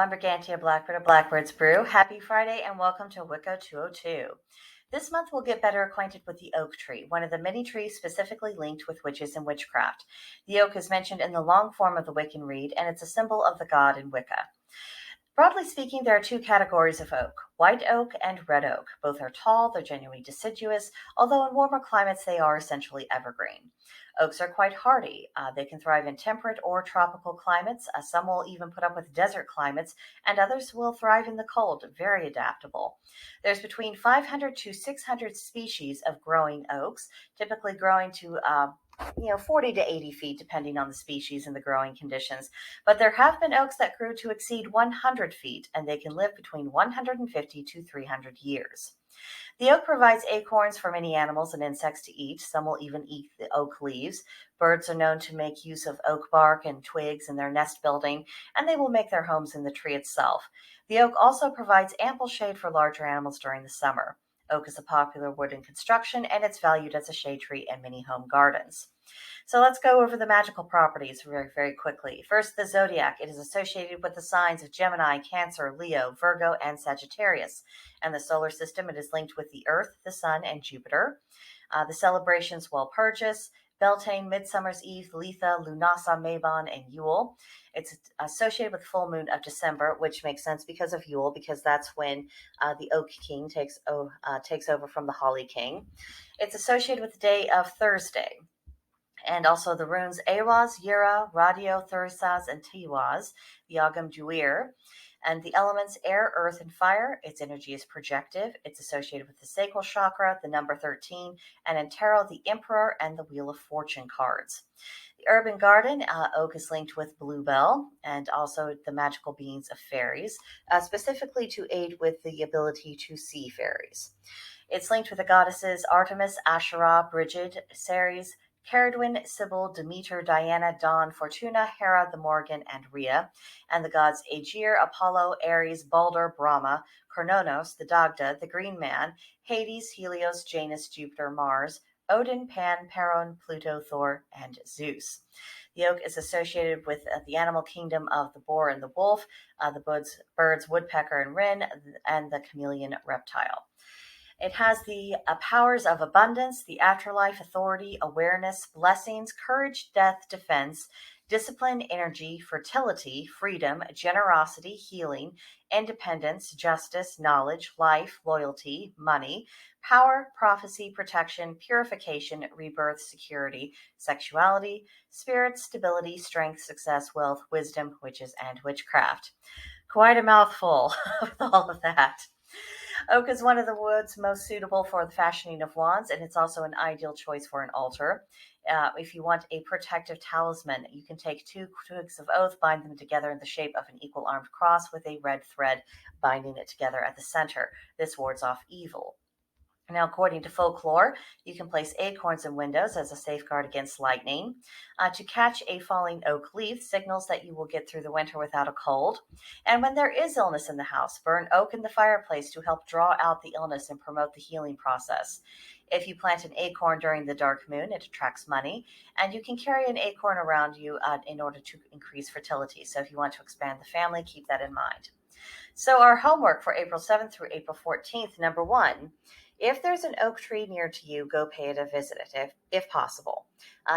I'm Brigantia Blackbird of Blackbird's Brew. Happy Friday and welcome to Wicca 202. This month we'll get better acquainted with the oak tree, one of the many trees specifically linked with witches and witchcraft. The oak is mentioned in the long form of the Wiccan Rede, and it's a symbol of the god in Wicca. Broadly speaking, there are two categories of oak, white oak and red oak. Both are tall, they're genuinely deciduous, although in warmer climates they are essentially evergreen. Oaks are quite hardy. They can thrive in temperate or tropical climates. Some will even put up with desert climates, and others will thrive in the cold, very adaptable. There's between 500 to 600 species of growing oaks, typically growing to 40 to 80 feet, depending on the species and the growing conditions. But there have been oaks that grew to exceed 100 feet, and they can live between 150 to 300 years. The oak provides acorns for many animals and insects to eat. Some will even eat the oak leaves. Birds are known to make use of oak bark and twigs in their nest building, and they will make their homes in the tree itself. The oak also provides ample shade for larger animals during the summer. Oak is a popular wood in construction, and it's valued as a shade tree in many home gardens. So let's go over the magical properties very, very quickly. First, the zodiac. It is associated with the signs of Gemini, Cancer, Leo, Virgo, and Sagittarius. And the solar system, it is linked with the Earth, the Sun, and Jupiter. The celebrations, Walpurgis, Beltane, Midsummer's Eve, Letha, Lunasa, Mabon, and Yule. It's associated with full moon of December, which makes sense because of Yule, because that's when the Oak King takes over from the Holly King. It's associated with the day of Thursday. And also the runes Awaz, Yura, Radio, Thursaz, and Tiwaz, the Agam Juir. And the elements air, earth, and fire. Its energy is projective. It's associated with the sacral chakra, the number 13, and in tarot, the Emperor and the Wheel of Fortune cards. The urban garden, oak is linked with bluebell and also the magical beings of fairies, specifically to aid with the ability to see fairies. It's linked with the goddesses Artemis, Asherah, Brigid, Ceres, Caradwyn, Sybil, Demeter, Diana, Dawn, Fortuna, Hera, the Morgan, and Rhea, and the gods Aegir, Apollo, Ares, Balder, Brahma, Cronos, the Dagda, the Green Man, Hades, Helios, Janus, Jupiter, Mars, Odin, Pan, Perun, Pluto, Thor, and Zeus. The oak is associated with the animal kingdom of the boar and the wolf, the birds, woodpecker and wren, and the chameleon reptile. It has the powers of abundance, the afterlife, authority, awareness, blessings, courage, death, defense, discipline, energy, fertility, freedom, generosity, healing, independence, justice, knowledge, life, loyalty, money, power, prophecy, protection, purification, rebirth, security, sexuality, spirit, stability, strength, success, wealth, wisdom, witches, and witchcraft. Quite a mouthful with all of that. Oak is one of the woods most suitable for the fashioning of wands, and it's also an ideal choice for an altar. If you want a protective talisman, you can take 2 twigs of oak, bind them together in the shape of an equal-armed cross with a red thread binding it together at the center. This wards off evil. Now, according to Folklore, you can place acorns in windows as a safeguard against lightning. To catch a falling oak leaf signals that you will get through the winter without a cold. And when there is illness in the house, burn oak in the fireplace to help draw out the illness and promote the healing process. If you plant an acorn during the dark moon, it attracts money, and you can carry an acorn around you in order to increase fertility. So if you want to expand the family, keep that in mind. So our homework for April 7th through April 14th, number 1, if there's an oak tree near to you, go pay it a visit if possible.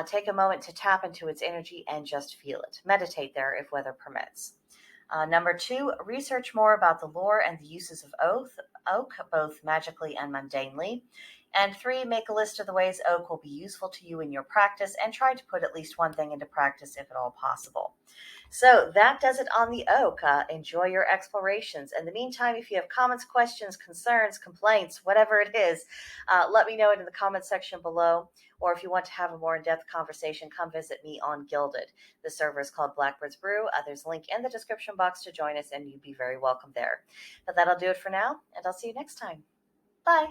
Take a moment to tap into its energy and just feel it. Meditate there if weather permits. Number 2, research more about the lore and the uses of oak, both magically and mundanely. And 3, make a list of the ways oak will be useful to you in your practice and try to put at least one thing into practice if at all possible. So that does it on the oak. Enjoy your explorations. In the meantime, if you have comments, questions, concerns, complaints, whatever it is, let me know it in the comments section below. Or if you want to have a more in-depth conversation, come visit me on Gilded. The server is called Blackbird's Brew. There's a link in the description box to join us, and you'd be very welcome there. But that'll do it for now, and I'll see you next time. Bye.